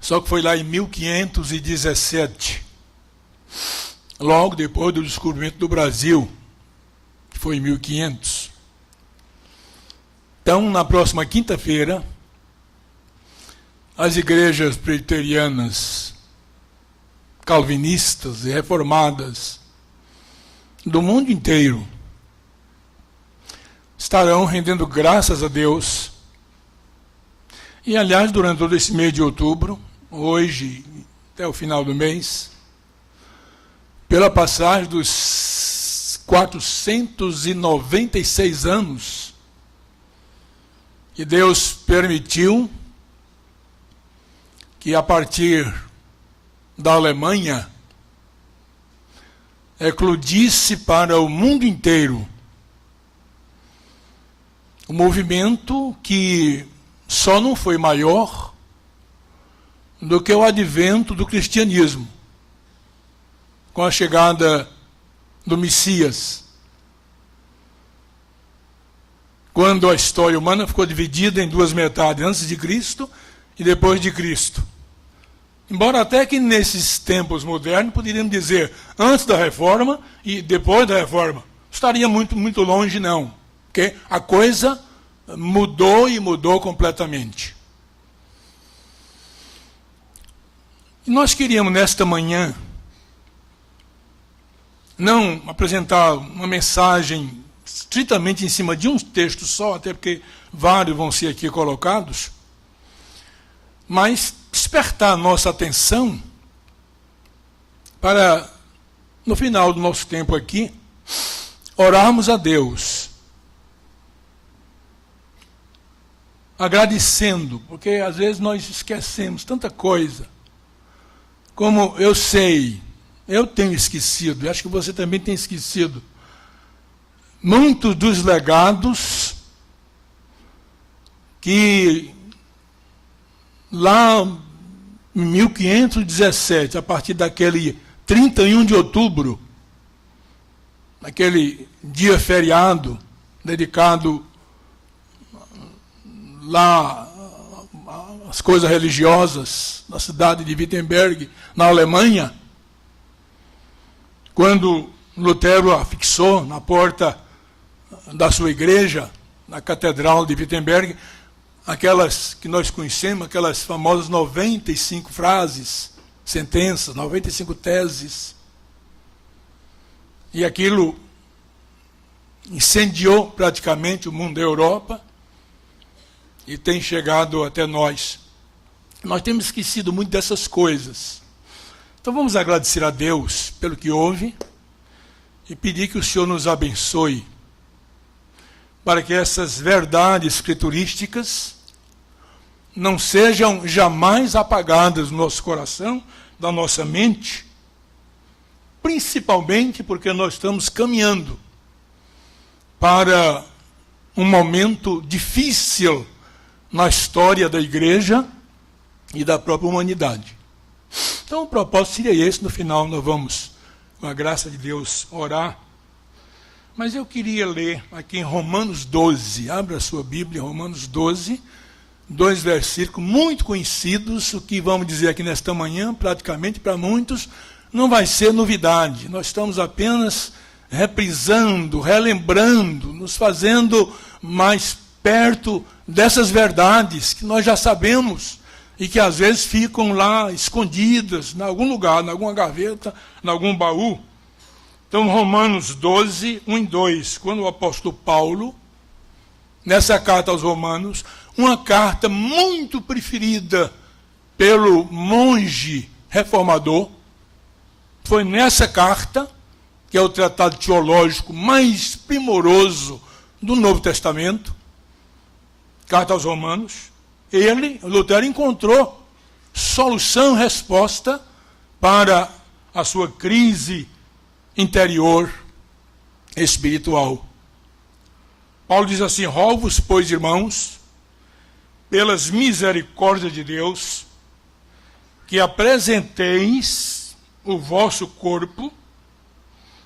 Só que foi lá em 1517, logo depois do descobrimento do Brasil, que foi em 1500. Então, na próxima quinta-feira, as igrejas presbiterianas, calvinistas e reformadas do mundo inteiro estarão rendendo graças a Deus. E, aliás, durante todo esse mês de outubro, hoje até o final do mês, pela passagem dos 496 anos que Deus permitiu que, a partir da Alemanha, eclodisse para o mundo inteiro um movimento que só não foi maior do que o advento do cristianismo, com a chegada do Messias, quando a história humana ficou dividida em duas metades, antes de Cristo e depois de Cristo. Embora até que nesses tempos modernos poderíamos dizer antes da Reforma e depois da Reforma, estaria muito longe não, porque a coisa mudou e mudou completamente. E nós queríamos nesta manhã não apresentar uma mensagem estritamente em cima de um texto só, até porque vários vão ser aqui colocados, mas despertar a nossa atenção para, no final do nosso tempo aqui, orarmos a Deus, agradecendo, porque às vezes nós esquecemos tanta coisa, como eu sei, eu tenho esquecido, e acho que você também tem esquecido, muitos dos legados que lá em 1517, a partir daquele 31 de outubro, naquele dia feriado dedicado lá às coisas religiosas, na cidade de Wittenberg, na Alemanha, quando Lutero afixou na porta da sua igreja, na Catedral de Wittenberg, aquelas que nós conhecemos, aquelas famosas 95 frases, sentenças, 95 teses. E aquilo incendiou praticamente o mundo da Europa e tem chegado até nós. Nós temos esquecido muito dessas coisas. Então vamos agradecer a Deus pelo que houve e pedir que o Senhor nos abençoe para que essas verdades escriturísticas não sejam jamais apagadas do nosso coração, da nossa mente, principalmente porque nós estamos caminhando para um momento difícil na história da igreja e da própria humanidade. Então o propósito seria esse, no final nós vamos, com a graça de Deus, orar. Mas eu queria ler aqui em Romanos 12, abra a sua Bíblia, Romanos 12, 2 versículos muito conhecidos, o que vamos dizer aqui nesta manhã, praticamente para muitos, não vai ser novidade. Nós estamos apenas reprisando, relembrando, nos fazendo mais perto dessas verdades que nós já sabemos e que às vezes ficam lá escondidas, em algum lugar, em alguma gaveta, em algum baú. Então, Romanos 12, 1 e 2, quando o apóstolo Paulo, nessa carta aos Romanos, uma carta muito preferida pelo monge reformador, foi nessa carta, que é o tratado teológico mais primoroso do Novo Testamento, carta aos Romanos, Lutero encontrou solução, resposta para a sua crise interior espiritual. Paulo diz assim: rogo-vos, pois, irmãos, pelas misericórdias de Deus, que apresenteis o vosso corpo,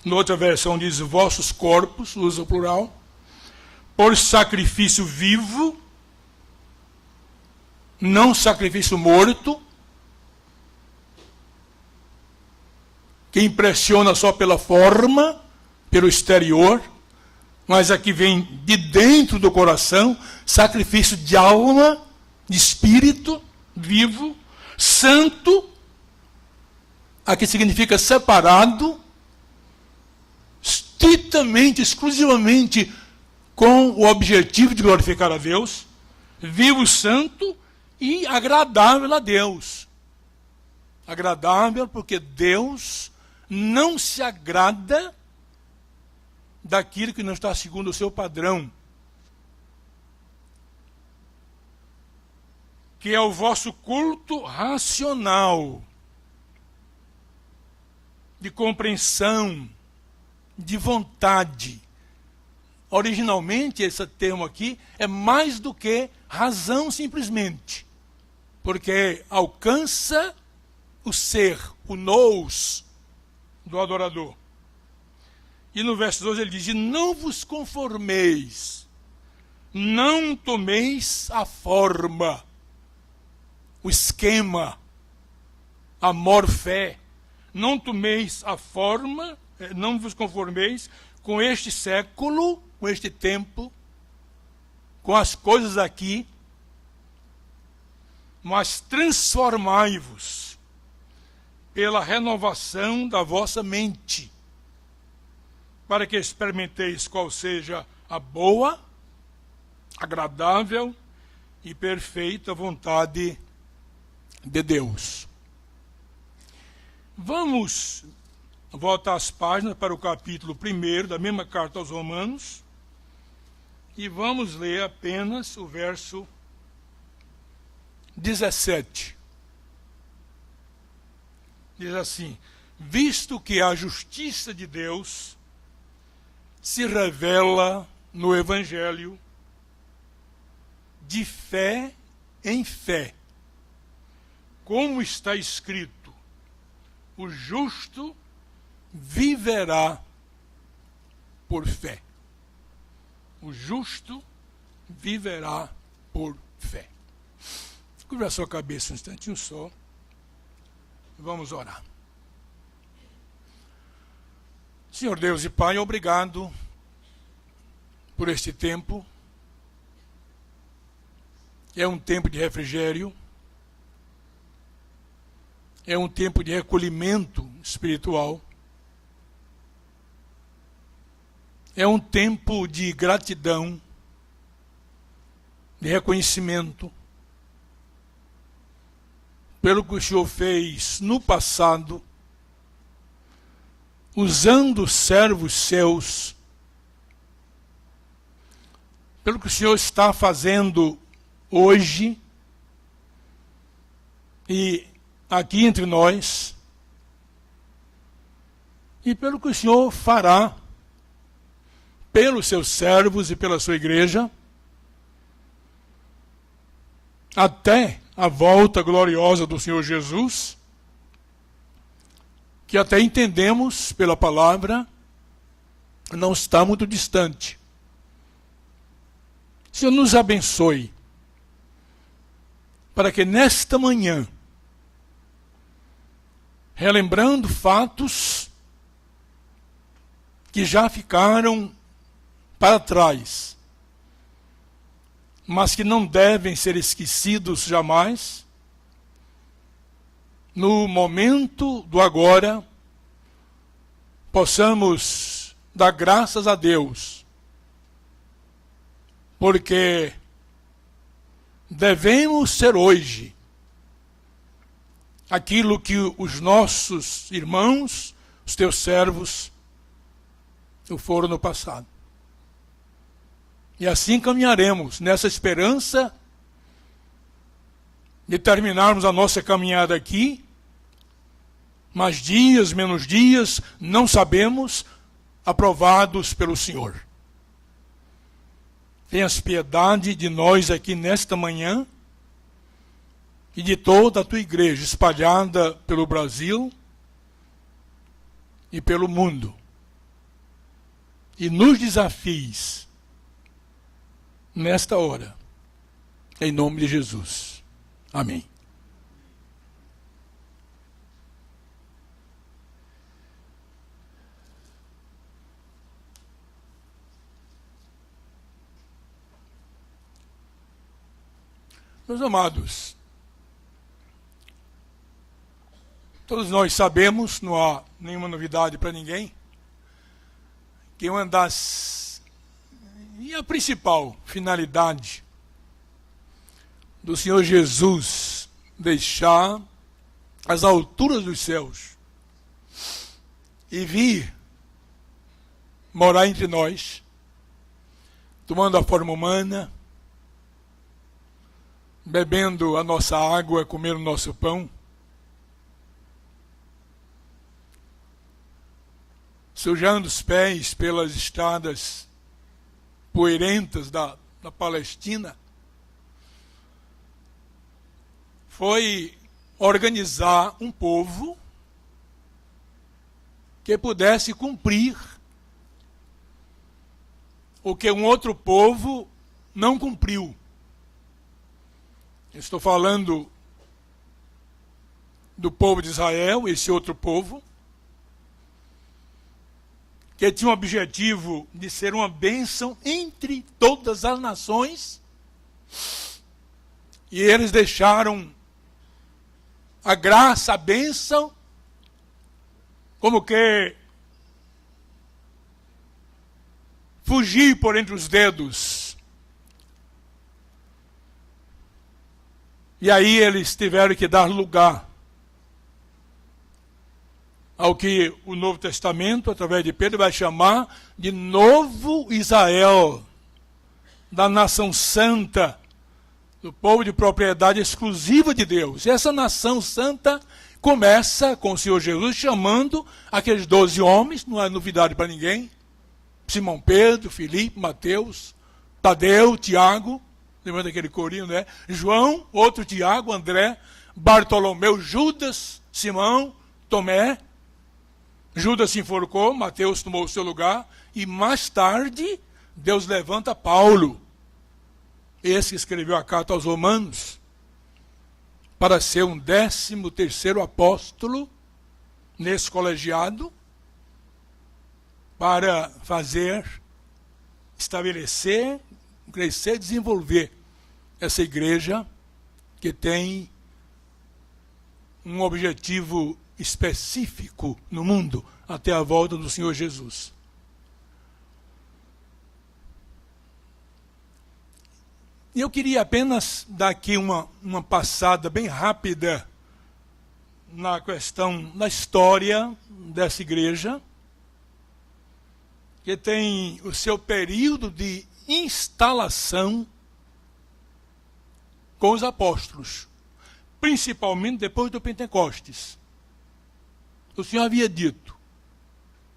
na outra versão diz vossos corpos, usa o plural, por sacrifício vivo, não sacrifício morto, que impressiona só pela forma, pelo exterior, mas aqui vem de dentro do coração, sacrifício de alma, de espírito vivo, santo, aqui significa separado, estritamente, exclusivamente com o objetivo de glorificar a Deus, vivo, santo e agradável a Deus. Agradável porque Deus não se agrada daquilo que não está segundo o seu padrão, que é o vosso culto racional, de compreensão, de vontade. Originalmente, esse termo aqui é mais do que razão simplesmente, porque alcança o ser, o nous do adorador. E no verso 12 ele diz: e não vos conformeis, não tomeis a forma, o esquema, a morfé, não tomeis a forma, não vos conformeis com este século, com este tempo, com as coisas aqui, mas transformai-vos pela renovação da vossa mente, para que experimenteis qual seja a boa, agradável e perfeita vontade de Deus. Vamos voltar as páginas para o capítulo 1 da mesma carta aos Romanos e vamos ler apenas o verso 17. Diz assim: visto que a justiça de Deus se revela no Evangelho de fé em fé, como está escrito, o justo viverá por fé. O justo viverá por fé. Cubra a sua cabeça um instantinho só. Vamos orar. Senhor Deus e Pai, obrigado por este tempo. É um tempo de refrigério. É um tempo de recolhimento espiritual. É um tempo de gratidão, de reconhecimento pelo que o Senhor fez no passado, usando servos seus, pelo que o Senhor está fazendo hoje e aqui entre nós, e pelo que o Senhor fará pelos seus servos e pela sua igreja, até a volta gloriosa do Senhor Jesus, que até entendemos pela palavra, não está muito distante. Senhor, nos abençoe, para que nesta manhã, relembrando fatos que já ficaram para trás, mas que não devem ser esquecidos jamais, no momento do agora, possamos dar graças a Deus, porque devemos ser hoje aquilo que os nossos irmãos, os teus servos, o foram no passado. E assim caminharemos nessa esperança de terminarmos a nossa caminhada aqui, mais dias, menos dias, não sabemos, aprovados pelo Senhor. Tenhas piedade de nós aqui nesta manhã e de toda a tua igreja espalhada pelo Brasil e pelo mundo. E nos desafies nesta hora, em nome de Jesus. Amém. Meus amados, todos nós sabemos, não há nenhuma novidade para ninguém, que uma das, e a principal finalidade do Senhor Jesus deixar as alturas dos céus e vir morar entre nós, tomando a forma humana, bebendo a nossa água, comendo o nosso pão, sujando os pés pelas estradas poeirentas da Palestina, foi organizar um povo que pudesse cumprir o que um outro povo não cumpriu. Estou falando do povo de Israel, esse outro povo, que tinha o objetivo de ser uma bênção entre todas as nações, e eles deixaram a graça, a bênção, como que fugir por entre os dedos. E aí eles tiveram que dar lugar ao que o Novo Testamento, através de Pedro, vai chamar de Novo Israel, da nação santa, do povo de propriedade exclusiva de Deus. E essa nação santa começa com o Senhor Jesus chamando aqueles 12 homens, não é novidade para ninguém, Simão Pedro, Filipe, Mateus, Tadeu, Tiago, lembra daquele corinho, né? João, outro Tiago, André, Bartolomeu, Judas, Simão, Tomé. Judas se enforcou, Mateus tomou o seu lugar, e mais tarde Deus levanta Paulo, esse que escreveu a carta aos Romanos, para ser um 13º apóstolo nesse colegiado, para fazer, estabelecer, crescer, desenvolver essa igreja que tem um objetivo específico no mundo até a volta do Senhor Jesus. E eu queria apenas dar aqui uma passada bem rápida na questão da história dessa igreja, que tem o seu período de instalação com os apóstolos, principalmente depois do Pentecostes. O Senhor havia dito,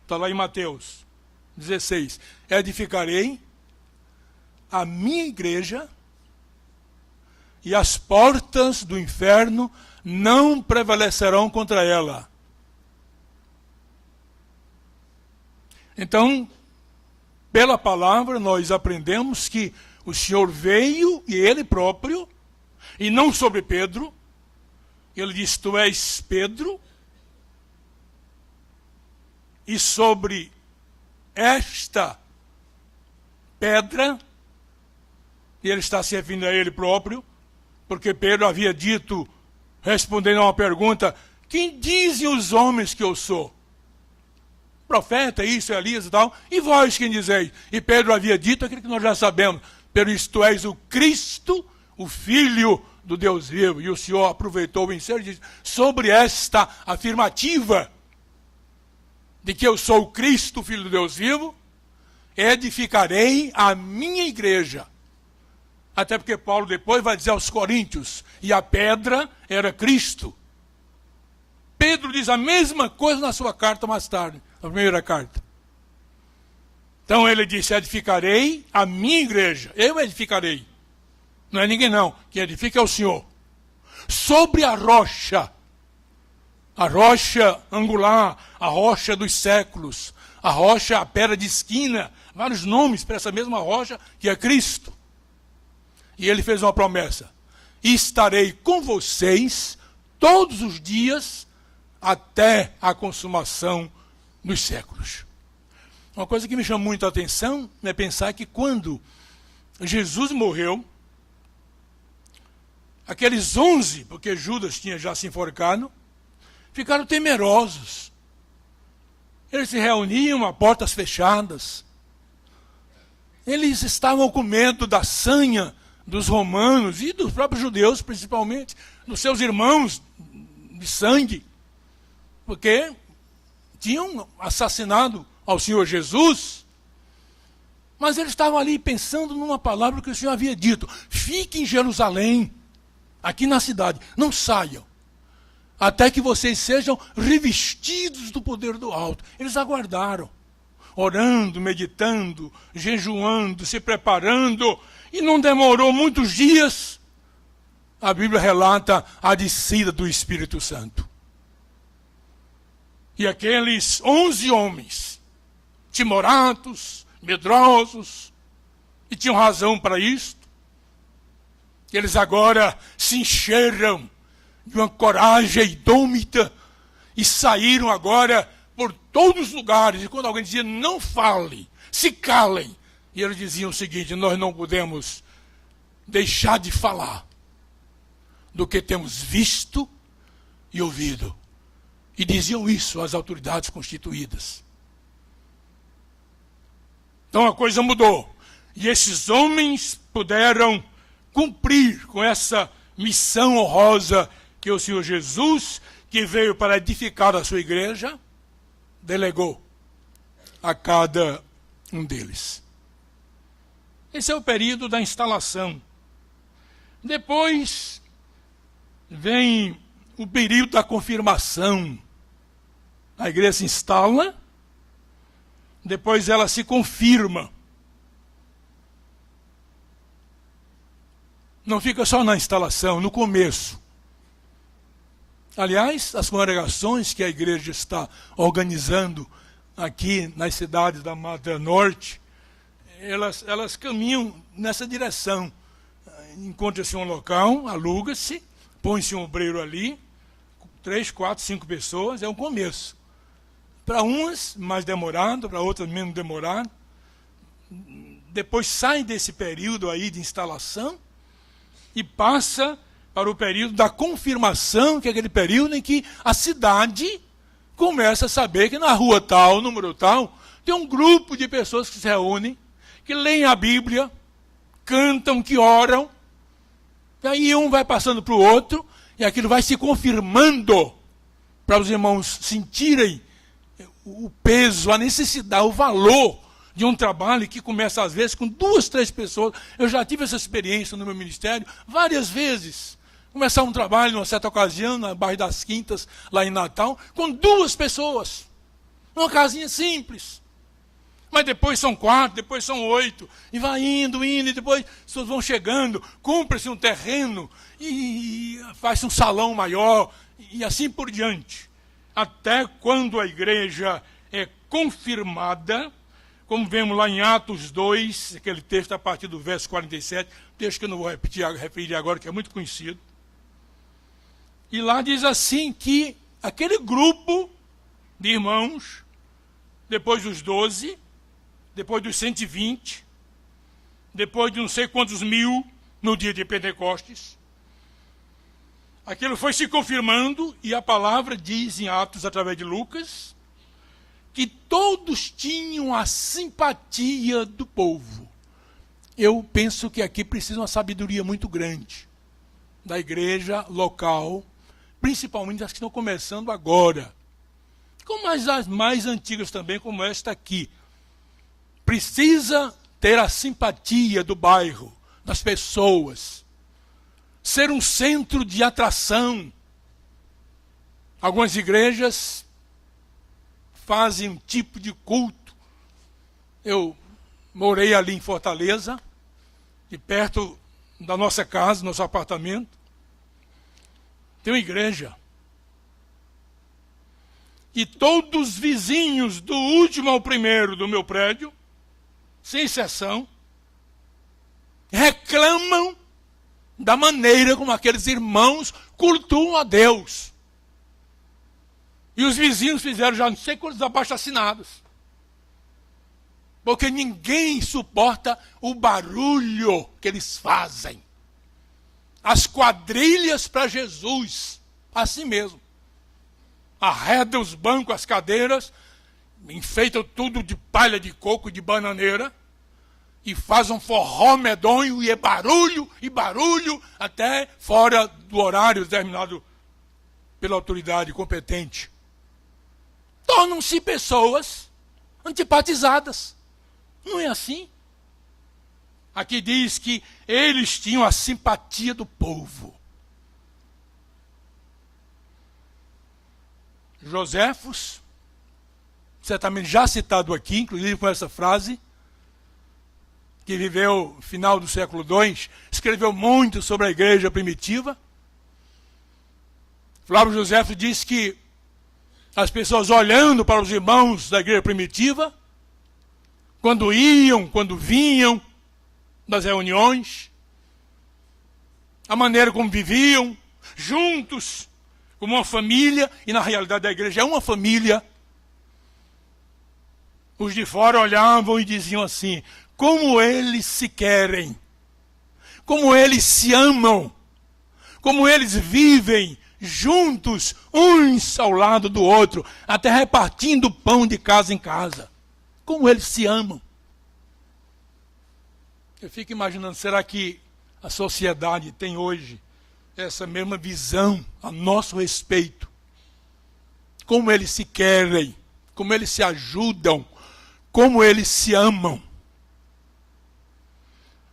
está lá em Mateus 16, edificarei a minha igreja e as portas do inferno não prevalecerão contra ela. Então, pela palavra, nós aprendemos que o Senhor veio, e Ele próprio, e não sobre Pedro. Ele diz, tu és Pedro, e sobre esta pedra, e ele está se referindo a ele próprio, porque Pedro havia dito, respondendo a uma pergunta, quem dizem os homens que eu sou? Profeta, isso, Elias e tal, e vós quem dizeis? E Pedro havia dito aquilo que nós já sabemos, Pedro, tu és o Cristo, o Filho do Deus vivo. E o Senhor aproveitou o ensejo e disse, sobre esta afirmativa de que eu sou o Cristo, o Filho do Deus vivo, edificarei a minha igreja. Até porque Paulo depois vai dizer aos Coríntios, e a pedra era Cristo. Pedro diz a mesma coisa na sua carta mais tarde, na primeira carta. Então ele disse, edificarei a minha igreja. Eu edificarei. Não é ninguém não, quem edifica é o Senhor. Sobre a rocha angular, a rocha dos séculos, a rocha, a pedra de esquina, vários nomes para essa mesma rocha que é Cristo. E ele fez uma promessa, estarei com vocês todos os dias até a consumação dos séculos. Uma coisa que me chama muito a atenção é pensar que quando Jesus morreu, aqueles 11, porque Judas tinha já se enforcado, ficaram temerosos. Eles se reuniam a portas fechadas. Eles estavam com medo da sanha dos romanos e dos próprios judeus, principalmente, dos seus irmãos de sangue, porque tinham assassinado ao Senhor Jesus. Mas eles estavam ali pensando numa palavra que o Senhor havia dito: fiquem em Jerusalém, aqui na cidade, não saiam, até que vocês sejam revestidos do poder do alto. Eles aguardaram, orando, meditando, jejuando, se preparando, e não demorou muitos dias. A Bíblia relata a descida do Espírito Santo. E aqueles 11 homens, timoratos, medrosos, e tinham razão para isto, eles agora se encheram de uma coragem indômita e saíram agora por todos os lugares. E quando alguém dizia, não fale, se calem, e eles diziam o seguinte: nós não podemos deixar de falar do que temos visto e ouvido. E diziam isso às autoridades constituídas. Então a coisa mudou. E esses homens puderam cumprir com essa missão honrosa que o Senhor Jesus, que veio para edificar a sua igreja, delegou a cada um deles. Esse é o período da instalação. Depois vem o período da confirmação. A igreja se instala, depois ela se confirma. Não fica só na instalação, no começo. Aliás, as congregações que a igreja está organizando aqui nas cidades da Mata Norte, elas caminham nessa direção. Encontra-se um local, aluga-se, põe-se um obreiro ali, 3, 4, 5 pessoas, é um começo. Para umas, mais demorado, para outras, menos demorado. Depois sai desse período aí de instalação e passa para o período da confirmação, que é aquele período em que a cidade começa a saber que na rua tal, número tal, tem um grupo de pessoas que se reúnem, que leem a Bíblia, cantam, que oram, e aí um vai passando para o outro, e aquilo vai se confirmando, para os irmãos sentirem o peso, a necessidade, o valor de um trabalho que começa às vezes com 2, 3 pessoas. Eu já tive essa experiência no meu ministério várias vezes. Começar um trabalho numa certa ocasião, na bairro das Quintas, lá em Natal, com 2 pessoas. Uma casinha simples. Mas depois são 4, depois são 8. E vai indo, e depois as pessoas vão chegando, compra-se um terreno, e faz-se um salão maior, e assim por diante. Até quando a igreja é confirmada, como vemos lá em Atos 2, aquele texto a partir do verso 47, texto que eu não vou repetir agora, que é muito conhecido. E lá diz assim que aquele grupo de irmãos, depois dos 12, depois dos 120, depois de não sei quantos mil no dia de Pentecostes, aquilo foi se confirmando, e a palavra diz em Atos, através de Lucas, que todos tinham a simpatia do povo. Eu penso que aqui precisa uma sabedoria muito grande da igreja local, principalmente as que estão começando agora, como as mais antigas também, como esta aqui. Precisa ter a simpatia do bairro, das pessoas, ser um centro de atração. Algumas igrejas fazem um tipo de culto. Eu morei ali em Fortaleza, e perto da nossa casa, nosso apartamento, tem uma igreja. E todos os vizinhos, do último ao primeiro do meu prédio, sem exceção, reclamam da maneira como aqueles irmãos cultuam a Deus. E os vizinhos fizeram já não sei quantos abaixo-assinados. Porque ninguém suporta o barulho que eles fazem. as quadrilhas para Jesus, assim mesmo. Arreda os bancos, as cadeiras, enfeita tudo de palha de coco, de bananeira, e faz um forró medonho, e é barulho, até fora do horário determinado pela autoridade competente. Tornam-se pessoas antipatizadas. Não é assim? Aqui diz que eles tinham a simpatia do povo. Joséfos, certamente já citado aqui, inclusive com essa frase, que viveu no final do século II, escreveu muito sobre a igreja primitiva. Flávio Joséfo diz que as pessoas olhando para os irmãos da igreja primitiva, quando iam, quando vinham das reuniões, a maneira como viviam, juntos, como uma família, e na realidade a igreja é uma família. Os de fora olhavam e diziam assim: como eles se querem, como eles se amam, como eles vivem juntos, uns ao lado do outro, até repartindo pão de casa em casa. Como eles se amam. Eu fico imaginando, será que a sociedade tem hoje essa mesma visão a nosso respeito? Como eles se querem, como eles se ajudam, como eles se amam.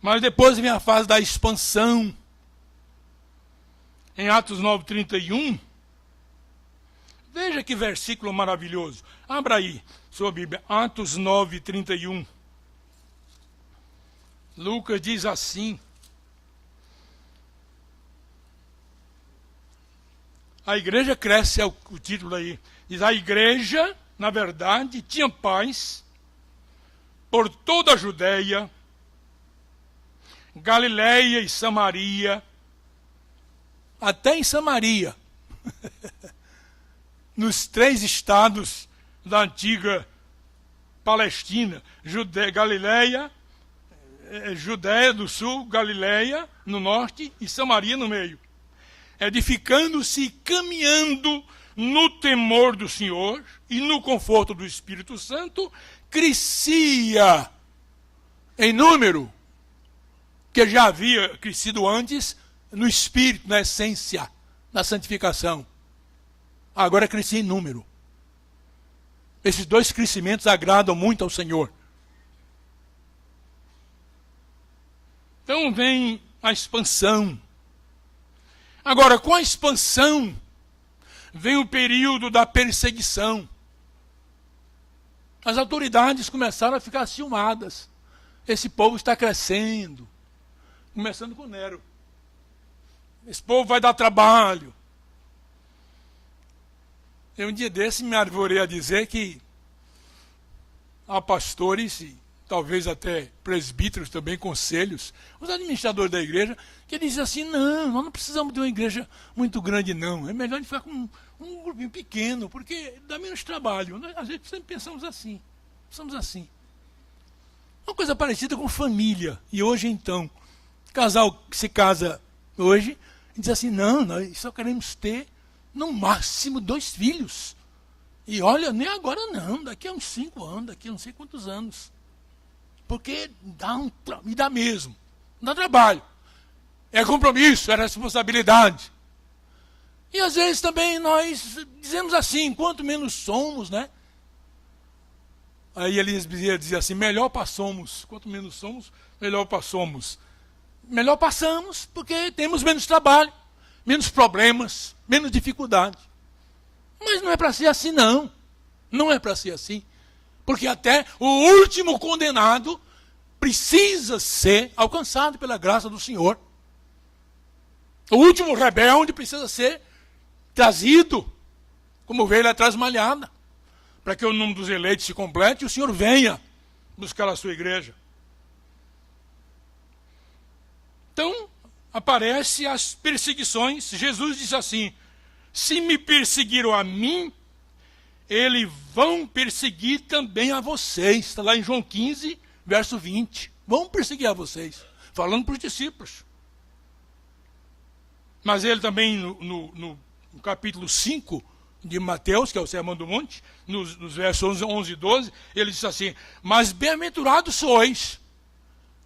Mas depois vem a fase da expansão. Em Atos 9:31, veja que versículo maravilhoso. Abra aí sua Bíblia, Atos 9:31. Lucas diz assim: a igreja cresce, é o título aí. Diz: a igreja, na verdade, tinha paz por toda a Judéia, Galileia e Samaria, até em Samaria, nos 3 estados da antiga Palestina, Galileia, Judéia do sul, Galileia no norte e Samaria no meio. Edificando-se e caminhando no temor do Senhor e no conforto do Espírito Santo, crescia em número, que já havia crescido antes, no Espírito, na essência, na santificação. Agora crescia em número. Esses 2 crescimentos agradam muito ao Senhor. Então vem a expansão. Agora, com a expansão, vem o período da perseguição. As autoridades começaram a ficar ciumadas. Esse povo está crescendo. Começando com Nero. Esse povo vai dar trabalho. Eu um dia desse me arvorei a dizer que há pastores, e talvez até presbíteros também, conselhos, os administradores da igreja, que dizem assim: não, nós não precisamos de uma igreja muito grande não, é melhor a gente ficar com um grupinho pequeno, porque dá menos trabalho. Nós, às vezes sempre pensamos assim. Uma coisa parecida com família. E hoje então, casal que se casa hoje, diz assim: não, nós só queremos ter no máximo 2 filhos. E olha, nem agora não, daqui a uns 5 anos, daqui a não sei quantos anos. Porque dá mesmo, dá trabalho. É compromisso, é responsabilidade. E às vezes também nós dizemos assim: quanto menos somos, né? Aí Elias Bezerra dizia assim: melhor passamos, quanto menos somos, melhor passamos. Melhor passamos porque temos menos trabalho, menos problemas, menos dificuldade. Mas não é para ser assim, não. Não é para ser assim. Porque até o último condenado precisa ser alcançado pela graça do Senhor. O último rebelde precisa ser trazido como ovelha trasmalhada, para que o número dos eleitos se complete e o Senhor venha buscar a sua igreja. Então, aparecem as perseguições. Jesus diz assim: se me perseguiram a mim, eles vão perseguir também a vocês. Está lá em João 15, verso 20. Vão perseguir a vocês. Falando para os discípulos. Mas ele também, no capítulo 5 de Mateus, que é o Sermão do Monte, nos versos 11 e 12, ele diz assim: mas bem-aventurados sois,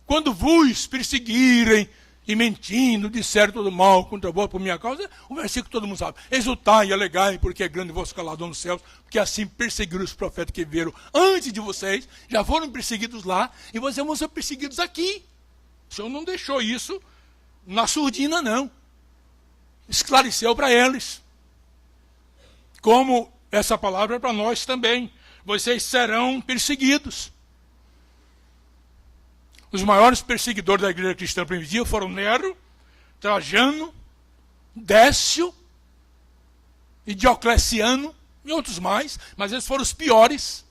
quando vos perseguirem e mentindo, disseram todo mal contra vós por minha causa. O versículo todo mundo sabe: exultai e alegai, porque é grande o vosso galardão nos céus, porque assim perseguiram os profetas que vieram antes de vocês, já foram perseguidos lá, e vocês vão ser perseguidos aqui. O Senhor não deixou isso na surdina, não. Esclareceu para eles. Como essa palavra é para nós também. Vocês serão perseguidos. Os maiores perseguidores da igreja cristã primitiva foram Nero, Trajano, Décio e Diocleciano e outros mais, mas eles foram os piores,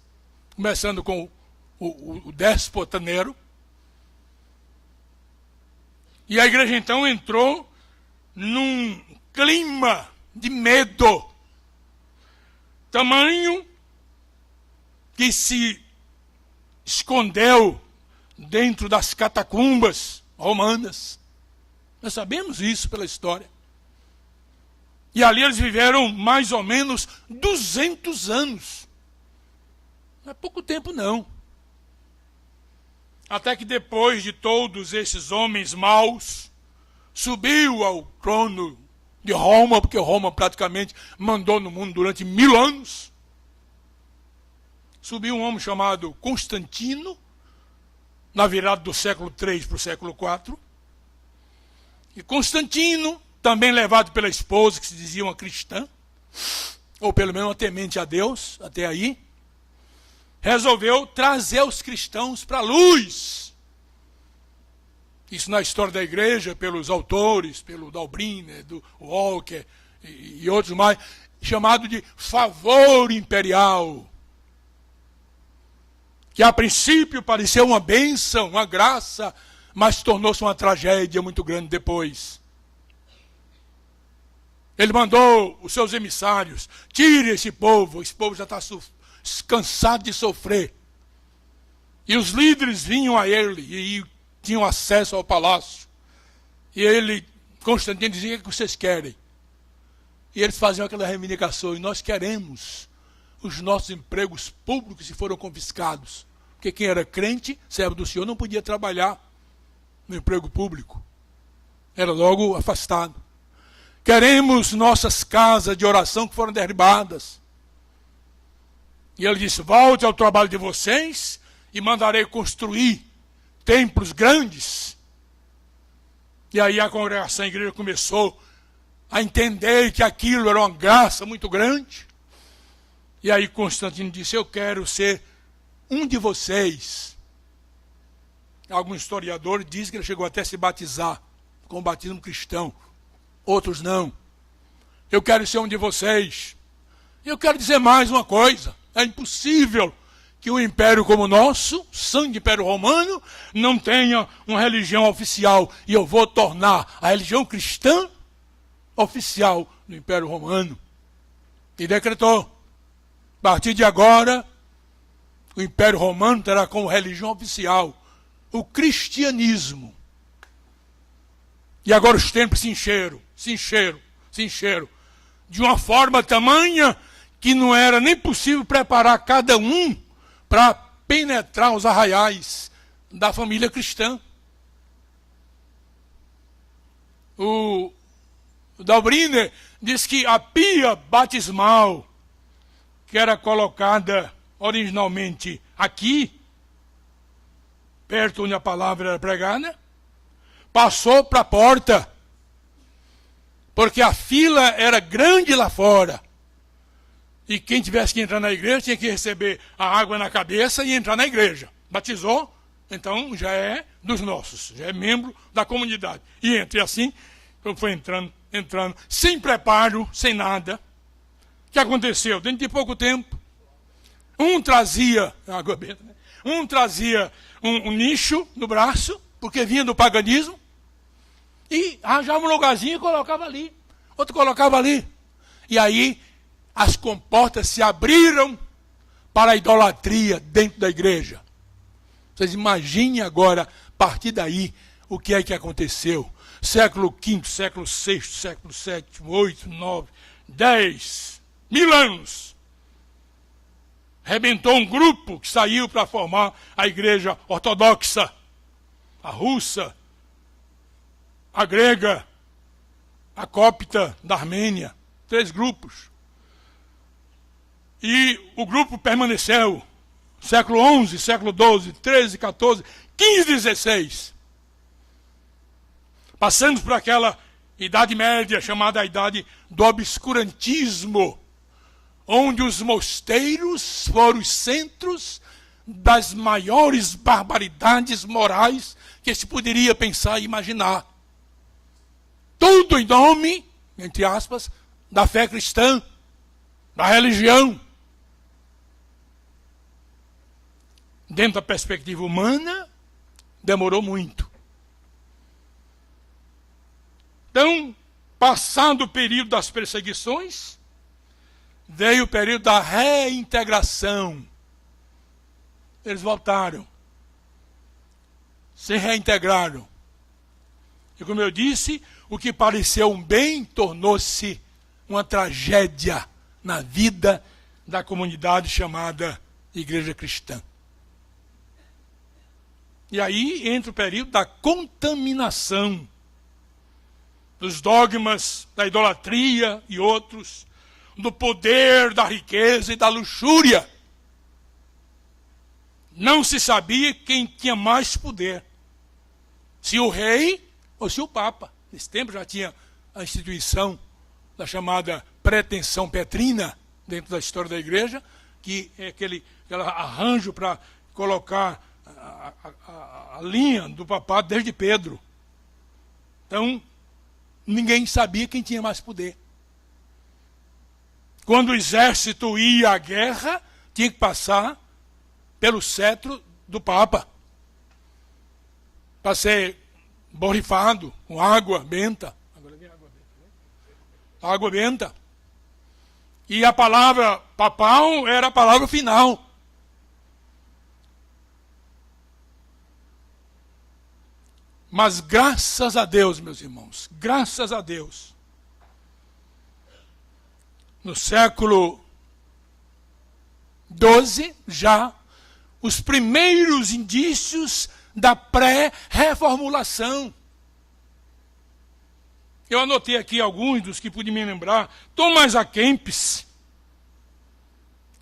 começando com o déspota Nero. E a igreja então entrou num clima de medo, tamanho que se escondeu dentro das catacumbas romanas. Nós sabemos isso pela história. E ali eles viveram mais ou menos 200 anos. Não é pouco tempo, não. Até que depois de todos esses homens maus, subiu ao trono de Roma, porque Roma praticamente mandou no mundo durante 1000 anos. Subiu um homem chamado Constantino, na virada do século III para o século IV. E Constantino, também levado pela esposa, que se dizia uma cristã, ou pelo menos uma temente a Deus, até aí, resolveu trazer os cristãos para a luz. Isso na história da igreja, pelos autores, pelo Dalbriner, do Walker e outros mais, chamado de favor imperial. Que a princípio pareceu uma bênção, uma graça, mas tornou-se uma tragédia muito grande depois. Ele mandou os seus emissários: tire esse povo já está cansado de sofrer. E os líderes vinham a ele e tinham acesso ao palácio. E ele, Constantino, dizia: o que vocês querem? E eles faziam aquela reivindicação: e nós queremos os nossos empregos públicos que foram confiscados. Porque quem era crente, servo do Senhor, não podia trabalhar no emprego público. Era logo afastado. Queremos nossas casas de oração que foram derribadas. E ele disse: volte ao trabalho de vocês e mandarei construir templos grandes. E aí a congregação, a igreja começou a entender que aquilo era uma graça muito grande. E aí Constantino disse: eu quero ser um de vocês. Alguns historiadores dizem que ele chegou até a se batizar com o batismo cristão. Outros não. Eu quero ser um de vocês. Eu quero dizer mais uma coisa: é impossível que um império como o nosso, sangue império romano, não tenha uma religião oficial. E eu vou tornar a religião cristã oficial do império romano. E decretou: a partir de agora, o império romano terá como religião oficial o cristianismo. E agora os templos se encheram, de uma forma tamanha que não era nem possível preparar cada um para penetrar os arraiais da família cristã. O Dalbriner diz que a pia batismal, que era colocada originalmente aqui, perto onde a palavra era pregada, passou para a porta, porque a fila era grande lá fora. E quem tivesse que entrar na igreja tinha que receber a água na cabeça e entrar na igreja. Batizou, então já é dos nossos, já é membro da comunidade. E entra, e assim foi entrando, sem preparo, sem nada. O que aconteceu? Dentro de pouco tempo, um trazia um nicho no braço, porque vinha do paganismo, e arranjava um lugarzinho e colocava ali. Outro colocava ali. E aí as comportas se abriram para a idolatria dentro da igreja. Vocês imaginem agora, a partir daí, o que é que aconteceu. século V, século VI, século VII, VIII, IX, 10, 1000 anos. Rebentou um grupo que saiu para formar a igreja ortodoxa, a russa, a grega, a cópita da Armênia. 3 grupos. E o grupo permaneceu século XI, século XII, XIII, XIV, XV, XVI. Passando por aquela Idade Média, chamada a Idade do Obscurantismo, onde os mosteiros foram os centros das maiores barbaridades morais que se poderia pensar e imaginar. Tudo em nome, entre aspas, da fé cristã, da religião. Dentro da perspectiva humana, demorou muito. Então, passado o período das perseguições, veio o período da reintegração. Eles voltaram. Se reintegraram. E como eu disse, o que pareceu um bem tornou-se uma tragédia na vida da comunidade chamada Igreja Cristã. E aí entra o período da contaminação dos dogmas da idolatria e outros, do poder, da riqueza e da luxúria. Não se sabia quem tinha mais poder, se o rei ou se o papa. Nesse tempo já tinha a instituição da chamada pretensão petrina dentro da história da igreja, que é aquele arranjo para colocar a linha do papado desde Pedro. Então, ninguém sabia quem tinha mais poder. Quando o exército ia à guerra, tinha que passar pelo cetro do Papa, para ser borrifado com água benta. Água benta. E a palavra papal era a palavra final. Mas graças a Deus, meus irmãos, graças a Deus, no século XII, já os primeiros indícios da pré-reformulação. Eu anotei aqui alguns dos que pude me lembrar. Thomas à Kempis,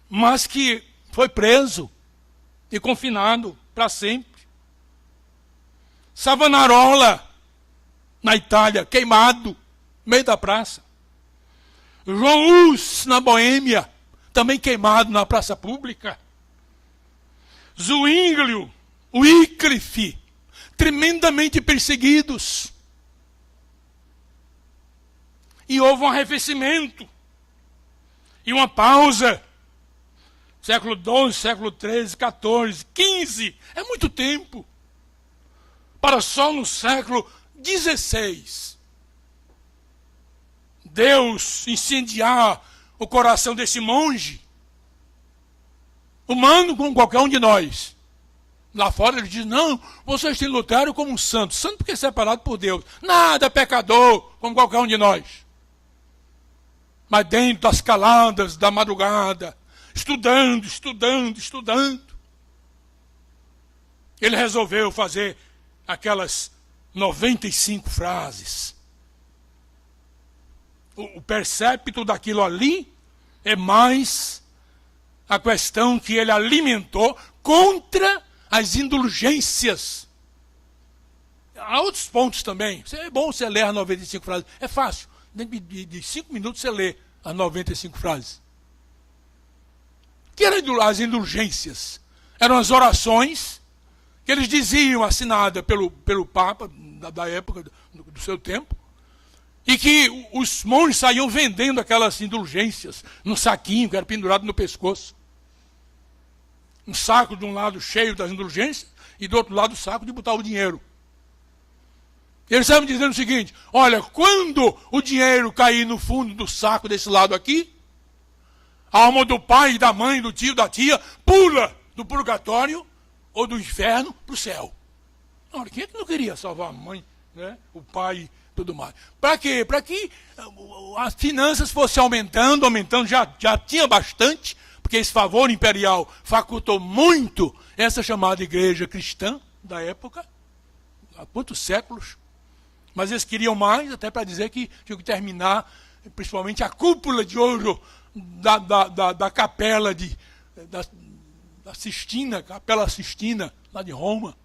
mas que foi preso e confinado para sempre. Savonarola, na Itália, queimado, no meio da praça. João Hus, na Boêmia, também queimado na praça pública. Zwinglio, Wycliffe, tremendamente perseguidos. E houve um arrefecimento e uma pausa. Século XII, século XIII, XIV, XV, é muito tempo. Para só no século XVI, Deus incendiar o coração desse monge, humano como qualquer um de nós. Lá fora ele diz, não, vocês têm Lutero como um santo. Santo porque é separado por Deus. Nada, pecador, como qualquer um de nós. Mas dentro das caladas da madrugada, estudando, ele resolveu fazer aquelas 95 frases. O percepto daquilo ali é mais a questão que ele alimentou contra as indulgências. Há outros pontos também. É bom você ler as 95 frases. É fácil. Dentro de 5 minutos você lê as 95 frases. O que eram as indulgências? Eram as orações que eles diziam, assinada pelo Papa da época, do seu tempo, e que os monges saíam vendendo aquelas indulgências num saquinho que era pendurado no pescoço. Um saco de um lado cheio das indulgências e do outro lado o saco de botar o dinheiro. Eles estavam dizendo o seguinte, olha, quando o dinheiro cair no fundo do saco desse lado aqui, a alma do pai, da mãe, do tio, da tia, pula do purgatório ou do inferno para o céu. Ora, quem é que não queria salvar a mãe, né? O pai, tudo mais. Para quê? Para que as finanças fossem aumentando, já tinha bastante, porque esse favor imperial facultou muito essa chamada igreja cristã da época, há quantos séculos. Mas eles queriam mais, até para dizer que tinha que terminar, principalmente a cúpula de ouro da capela da Sistina, Capela Sistina, lá de Roma.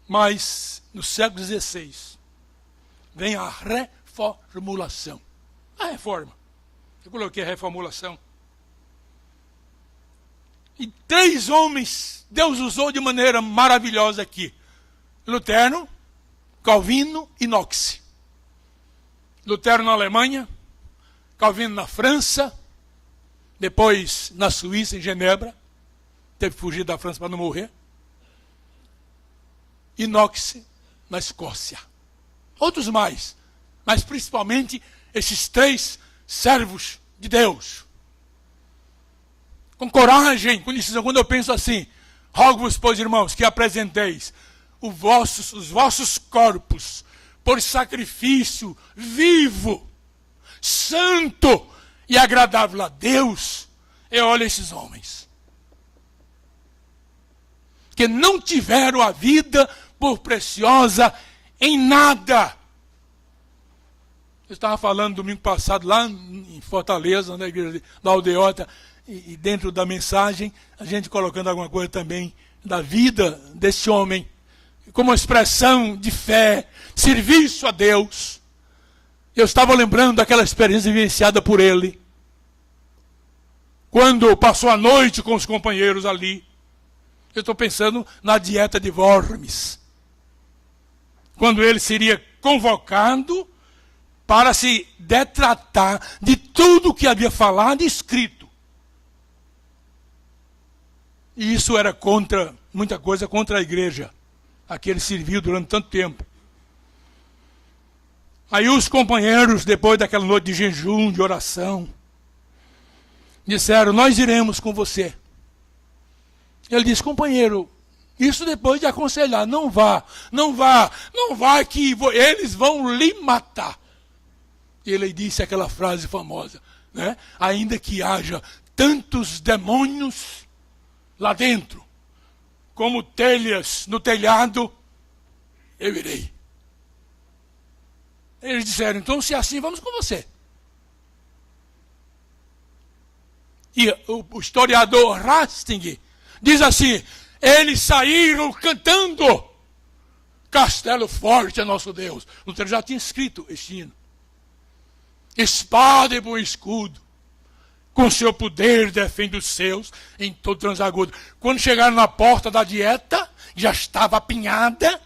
Mas, no século XVI, vem a reformulação. A reforma. Eu coloquei a reformulação. E 3 homens Deus usou de maneira maravilhosa aqui. Lutero, Calvino e Knox. Lutero na Alemanha, Calvino na França, depois na Suíça, em Genebra. Teve que fugir da França para não morrer. E Knox na Escócia. Outros mais, mas principalmente esses 3 servos de Deus. Com coragem, com decisão, quando eu penso assim, rogo-vos, pois, irmãos, que apresenteis os vossos corpos por sacrifício vivo, santo e agradável a Deus. E olha esses homens, que não tiveram a vida por preciosa em nada. Eu estava falando domingo passado lá em Fortaleza, na igreja da Aldeota, e dentro da mensagem, a gente colocando alguma coisa também da vida desse homem, como uma expressão de fé, serviço a Deus. Eu estava lembrando daquela experiência vivenciada por ele, quando passou a noite com os companheiros ali. Eu estou pensando na dieta de Worms, quando ele seria convocado para se detratar de tudo que havia falado e escrito. E isso era muita coisa contra a igreja, a que ele serviu durante tanto tempo. Aí os companheiros, depois daquela noite de jejum, de oração, disseram, nós iremos com você. Ele disse, companheiro, isso depois de aconselhar, não vá que eles vão lhe matar. Ele disse aquela frase famosa, né? Ainda que haja tantos demônios lá dentro, como telhas no telhado, eu irei. Eles disseram, então se é assim, vamos com você. E o historiador Ratzinger diz assim, eles saíram cantando, Castelo Forte é nosso Deus. Lutero já tinha escrito este hino. Espada e bom escudo, com seu poder defende os seus em todo transagudo. Quando chegaram na porta da dieta, já estava apinhada,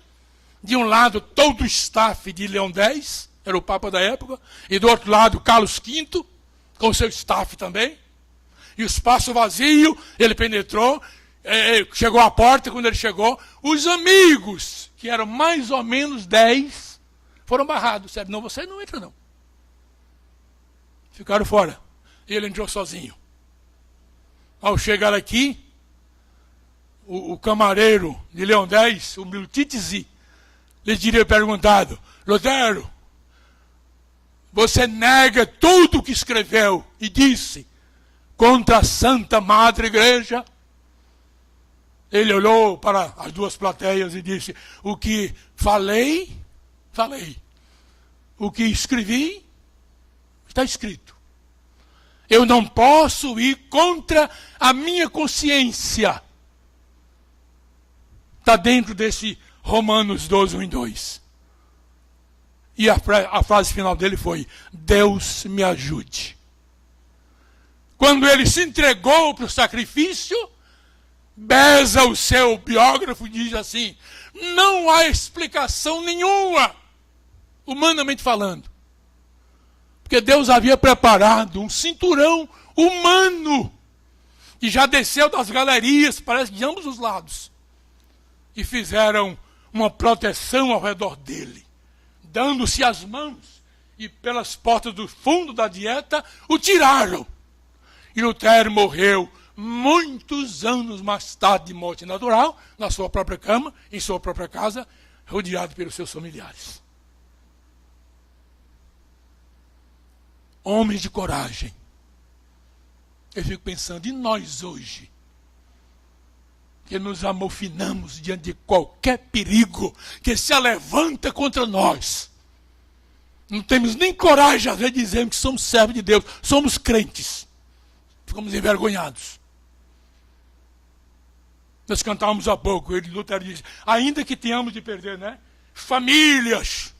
de um lado todo o staff de Leão X, era o Papa da época, e do outro lado Carlos V, com seu staff também. E o espaço vazio, ele penetrou, chegou à porta, quando ele chegou, os amigos, que eram mais ou menos 10, foram barrados. Disseram, não, você não entra não. Ficaram fora. E ele entrou sozinho. Ao chegar aqui, o camareiro de Leão X, o Miltitzi, lhe teria perguntado, Lutero, você nega tudo o que escreveu e disse contra a Santa Madre Igreja? Ele olhou para as duas plateias e disse, o que falei. O que escrevi, está escrito. Eu não posso ir contra a minha consciência. Está dentro desse Romanos 12, 1 e 2. E a frase final dele foi, Deus me ajude. Quando ele se entregou para o sacrifício, Beza, o seu biógrafo, diz assim, não há explicação nenhuma, humanamente falando. Porque Deus havia preparado um cinturão humano, que já desceu das galerias, parece de ambos os lados, e fizeram uma proteção ao redor dele, dando-se as mãos, e pelas portas do fundo da dieta, o tiraram. E Lutero morreu muitos anos mais tarde de morte natural, na sua própria cama, em sua própria casa, rodeado pelos seus familiares. Homens de coragem. Eu fico pensando, e nós hoje? Que nos amofinamos diante de qualquer perigo que se levanta contra nós. Não temos nem coragem, às vezes, de dizermos que somos servos de Deus. Somos crentes. Ficamos envergonhados. Nós cantávamos há pouco, Lutero disse, ainda que tenhamos de perder, né? Famílias,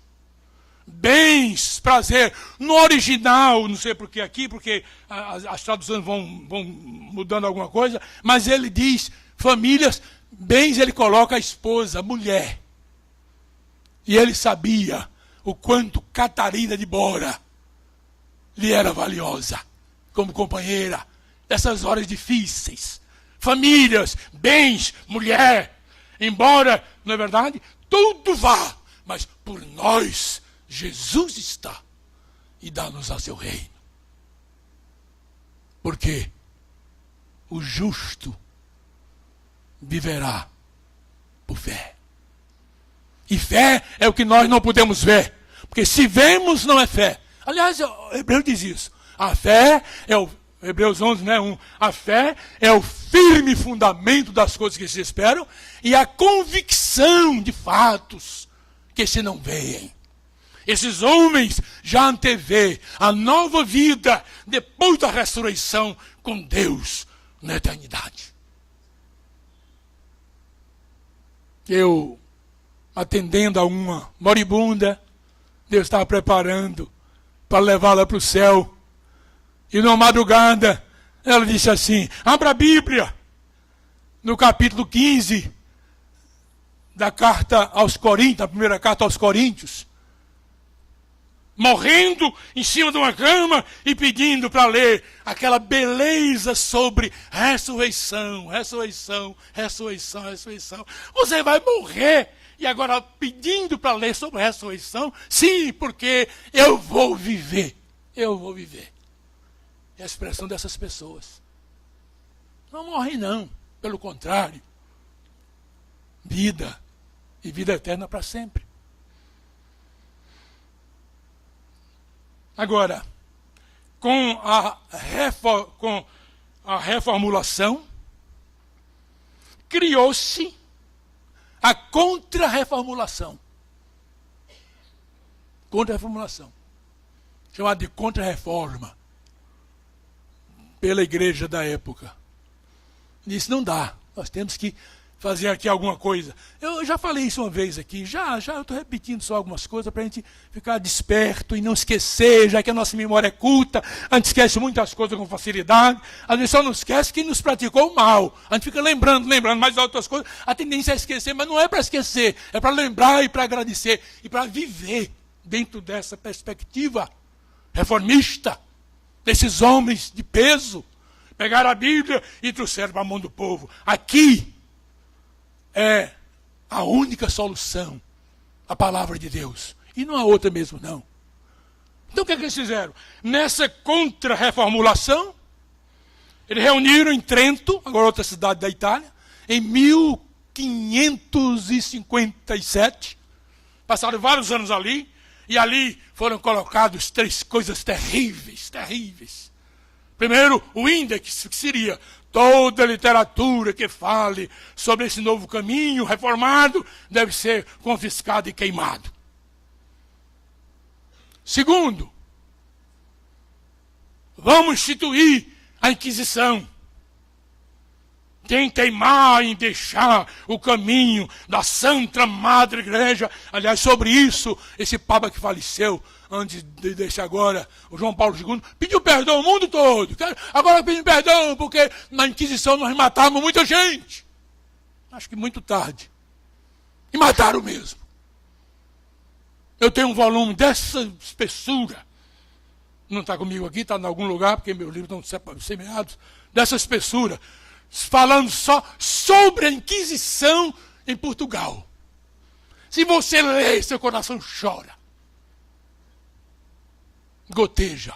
bens, prazer. No original, não sei por que aqui, porque as traduções vão mudando alguma coisa, mas ele diz famílias, bens, ele coloca a esposa, a mulher. E ele sabia o quanto Catarina de Bora lhe era valiosa como companheira nessas horas difíceis. Famílias, bens, mulher. Embora, não é verdade, tudo vá, mas por nós Jesus está e dá-nos a seu reino. Porque o justo viverá por fé. E fé é o que nós não podemos ver. Porque se vemos, não é fé. Aliás, o Hebreu diz isso. A fé é o... Hebreus 11, né? A fé é o firme fundamento das coisas que se esperam e a convicção de fatos que se não veem. Esses homens já antevê a nova vida depois da ressurreição com Deus na eternidade. Eu, atendendo a uma moribunda, Deus estava preparando para levá-la para o céu. E numa madrugada, ela disse assim, abra a Bíblia, no capítulo 15, da carta aos Coríntios, a primeira carta aos Coríntios, morrendo em cima de uma cama e pedindo para ler aquela beleza sobre ressurreição, ressurreição, ressurreição, ressurreição. Você vai morrer e agora pedindo para ler sobre ressurreição? Sim, porque eu vou viver, eu vou viver. É a expressão dessas pessoas. Não morrem não, pelo contrário. Vida e vida eterna para sempre. Agora, com a reformulação, criou-se a contra-reformulação. Contra-reformulação. Chamada de contra-reforma. Pela igreja da época. Disse, não dá. Nós temos que fazer aqui alguma coisa. Eu já falei isso uma vez aqui, já eu estou repetindo só algumas coisas para a gente ficar desperto e não esquecer, já que a nossa memória é culta, a gente esquece muitas coisas com facilidade, a gente só não esquece que nos praticou o mal. A gente fica lembrando, mas outras coisas, a tendência é esquecer, mas não é para esquecer, é para lembrar e para agradecer, e para viver dentro dessa perspectiva reformista, desses homens de peso, pegaram a Bíblia e trouxeram para a mão do povo. Aqui é a única solução, a palavra de Deus. E não há outra mesmo, não. Então o que é que eles fizeram? Nessa contra-reformulação, eles reuniram em Trento, agora outra cidade da Itália, em 1557. Passaram vários anos ali, e ali foram colocadas 3 coisas terríveis, terríveis. Primeiro, o índex, que seria toda literatura que fale sobre esse novo caminho reformado, deve ser confiscado e queimado. Segundo, vamos instituir a Inquisição. Quem teimar em deixar o caminho da Santa Madre Igreja, aliás, sobre isso, esse Papa que faleceu, antes de deixar agora, o João Paulo II, pediu perdão ao mundo todo. Agora pedindo perdão, porque na Inquisição nós matávamos muita gente. Acho que muito tarde. E mataram mesmo. Eu tenho um volume dessa espessura. Não está comigo aqui, está em algum lugar, porque meus livros estão semeados. Dessa espessura. Falando só sobre a Inquisição em Portugal. Se você lê, seu coração chora. Goteja.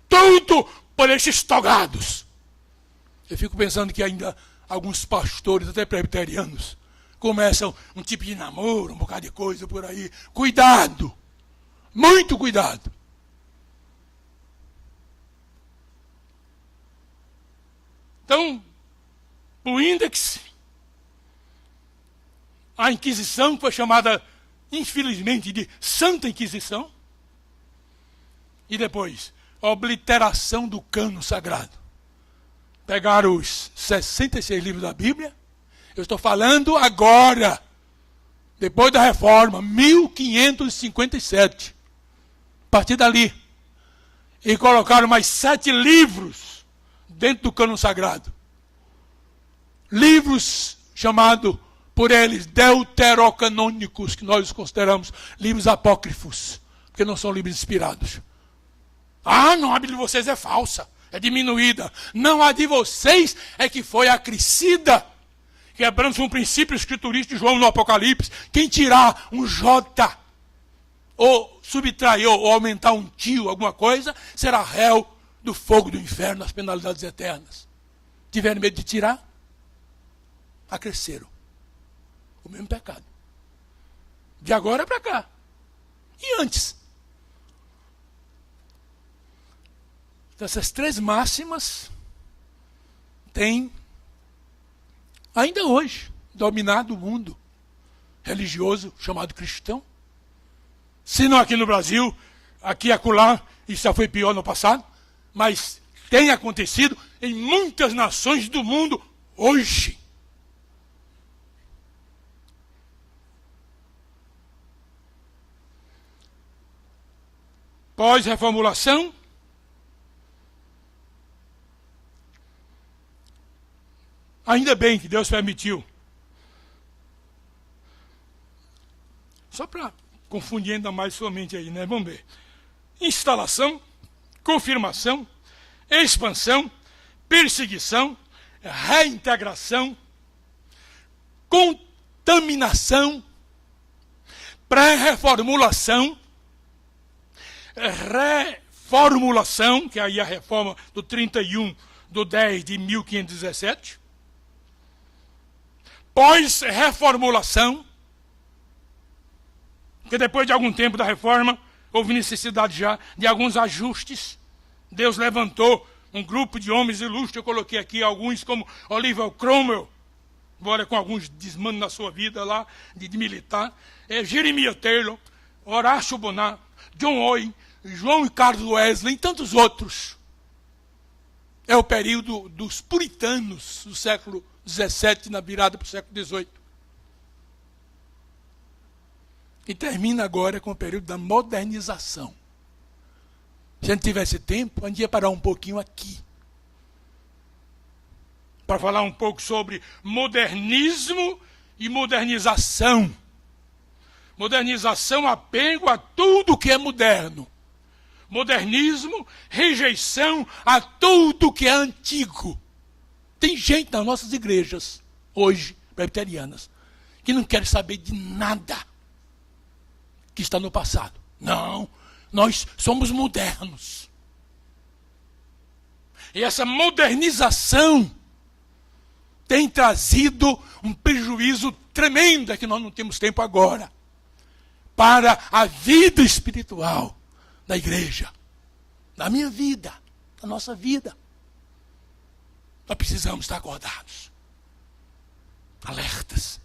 Tudo por estes togados. Eu fico pensando que ainda alguns pastores, até presbiterianos, começam um tipo de namoro, um bocado de coisa por aí. Cuidado! Muito cuidado! Então, o índex, a Inquisição foi chamada, infelizmente, de Santa Inquisição. E depois, a obliteração do cano sagrado. Pegaram os 66 livros da Bíblia. Eu estou falando agora, depois da Reforma, 1557. A partir dali. E colocaram mais 7 livros dentro do cano sagrado. Livros chamados por eles deuterocanônicos, que nós os consideramos livros apócrifos, porque não são livros inspirados. Ah, não, a Bíblia de vocês é falsa, é diminuída. Não, a de vocês é que foi acrescida. Quebrando um princípio escriturístico de João no Apocalipse. Quem tirar um J, ou subtrair, ou aumentar um tio, alguma coisa, será réu do fogo do inferno, das penalidades eternas. Tiveram medo de tirar? Acresceram. O mesmo pecado. De agora para cá. E antes? Essas 3 máximas têm, ainda hoje, dominado o mundo religioso chamado cristão. Se não aqui no Brasil, aqui e acolá, isso já foi pior no passado, mas tem acontecido em muitas nações do mundo hoje. Pós-reformulação, ainda bem que Deus permitiu. Só para confundir ainda mais sua mente aí, né? Vamos ver. Instalação, confirmação, expansão, perseguição, reintegração, contaminação, pré-reformulação, reformulação, que aí é a reforma do 31/10/1517, pós-reformulação, que depois de algum tempo da reforma, houve necessidade já de alguns ajustes. Deus levantou um grupo de homens ilustres, eu coloquei aqui alguns como Oliver Cromwell, embora com alguns desmandos na sua vida lá, de militar, Jeremiah Taylor, Horácio Bonar, John Owen, João e Carlos Wesley e tantos outros. É o período dos puritanos do século XVII, na virada para o século XVIII. E termina agora com o período da modernização. Se a gente tivesse tempo, a gente ia parar um pouquinho aqui. Para falar um pouco sobre modernismo e modernização. Modernização, apego a tudo que é moderno. Modernismo, rejeição a tudo que é antigo. Tem gente nas nossas igrejas, hoje, presbiterianas, que não quer saber de nada que está no passado. Não, nós somos modernos. E essa modernização tem trazido um prejuízo tremendo, que nós não temos tempo agora, para a vida espiritual da igreja, da minha vida, da nossa vida. Nós precisamos estar acordados, alertas,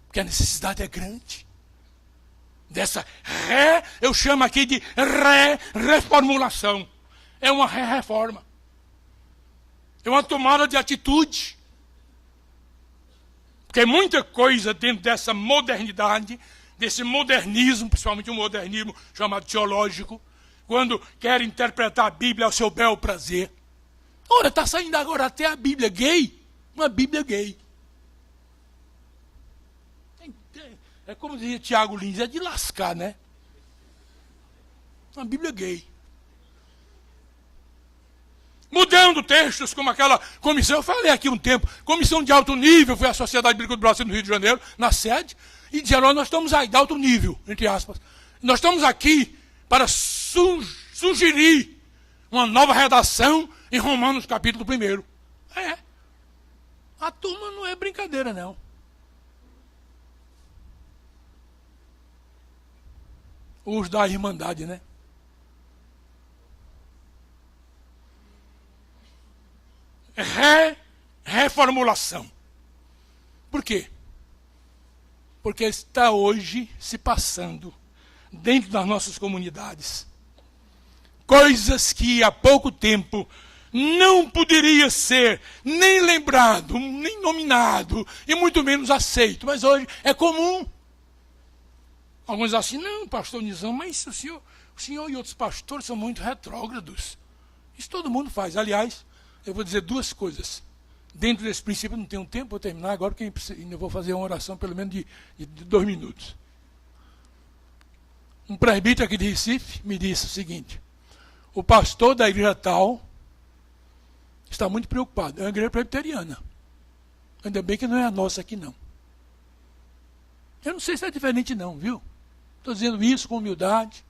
porque a necessidade é grande. Dessa eu chamo aqui de reformulação. É uma reforma. É uma tomada de atitude. Porque muita coisa dentro dessa modernidade, desse modernismo, principalmente um modernismo chamado teológico, quando quer interpretar a Bíblia ao seu bel prazer. Ora, está saindo agora até a Bíblia gay, uma Bíblia gay. É como dizia Tiago Lins, é de lascar, né? Uma Bíblia gay. Mudando textos, como aquela comissão, eu falei aqui um tempo, comissão de alto nível, foi a Sociedade Bíblica do Brasil no Rio de Janeiro, na sede, e disseram, nós estamos aí, de alto nível, entre aspas. Nós estamos aqui para sugerir uma nova redação em Romanos capítulo 1. É. A turma não é brincadeira, não. Os da Irmandade, né? Reformulação. Por quê? Porque está hoje se passando dentro das nossas comunidades coisas que há pouco tempo não poderia ser nem lembrado, nem nominado, e muito menos aceito, mas hoje é comum. Alguns dizem assim, não, pastor Nizam, mas o senhor e outros pastores são muito retrógrados. Isso todo mundo faz. Aliás, eu vou dizer duas coisas. Dentro desse princípio, não tenho tempo, vou terminar agora, porque eu vou fazer uma oração pelo menos de 2 minutos. Um presbítero aqui de Recife me disse o seguinte: o pastor da igreja tal está muito preocupado. É uma igreja presbiteriana. Ainda bem que não é a nossa aqui, não. Eu não sei se é diferente não, viu? Estou dizendo isso com humildade.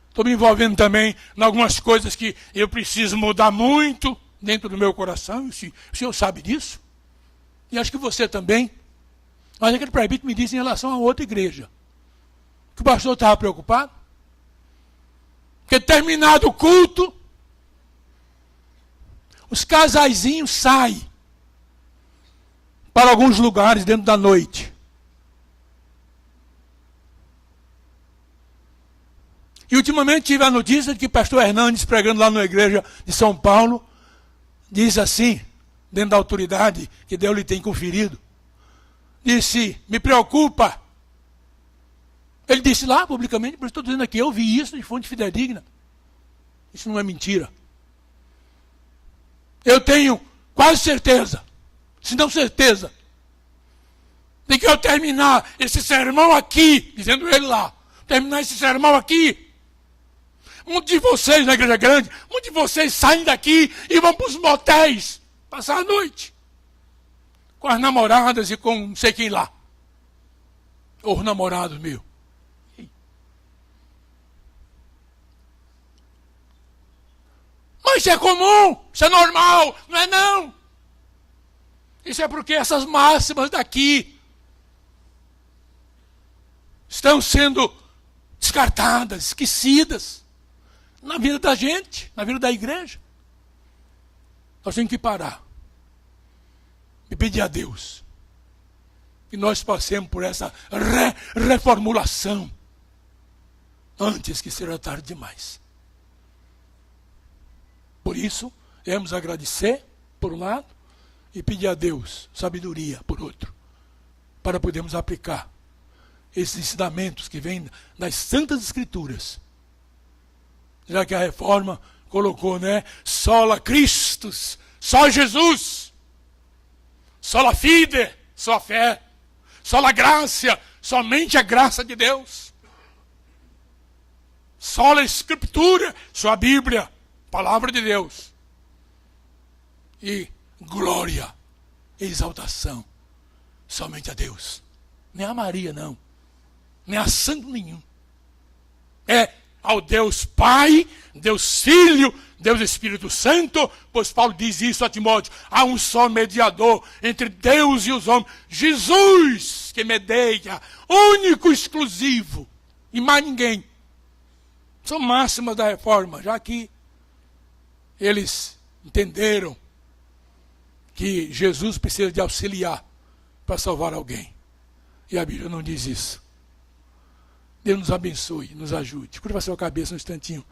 Estou me envolvendo também em algumas coisas que eu preciso mudar muito dentro do meu coração. O senhor sabe disso. E acho que você também. Mas aquele presbítero me disse em relação a outra igreja, que o pastor estava preocupado. Porque terminado o culto, os casaizinhos saem para alguns lugares dentro da noite. E ultimamente tive a notícia de que o pastor Hernandes, pregando lá na igreja de São Paulo, diz assim, dentro da autoridade que Deus lhe tem conferido, disse, me preocupa. Ele disse lá publicamente, por isso estou dizendo aqui, eu vi isso de fonte fidedigna. Isso não é mentira. Eu tenho quase certeza, se não certeza, de que eu terminar esse sermão aqui, dizendo ele lá, terminar esse sermão aqui, muitos de vocês na igreja grande, muitos de vocês saem daqui e vão para os motéis passar a noite com as namoradas e com não sei quem lá. Ou os namorados meus. Mas isso é comum, isso é normal, não é não. Isso é porque essas máximas daqui estão sendo descartadas, esquecidas na vida da gente, na vida da igreja. Nós temos que parar e pedir a Deus que nós passemos por essa reformulação antes que seja tarde demais. Por isso, devemos agradecer, por um lado, e pedir a Deus sabedoria, por outro, para podermos aplicar esses ensinamentos que vêm das Santas Escrituras. Já que a reforma colocou, né? Sola Christus, só Jesus. Sola fide, só a fé. Sola gracia, somente a graça de Deus. Sola Escritura, só a Bíblia, palavra de Deus. E glória, exaltação, somente a Deus. Nem a Maria, não. Nem a santo nenhum. É ao Deus Pai, Deus Filho, Deus Espírito Santo, pois Paulo diz isso a Timóteo, há um só mediador entre Deus e os homens, Jesus, que medeia, único, exclusivo, e mais ninguém. São máximas da reforma, já que eles entenderam que Jesus precisa de auxiliar para salvar alguém. E a Bíblia não diz isso. Deus nos abençoe, nos ajude. Curva a sua cabeça um instantinho.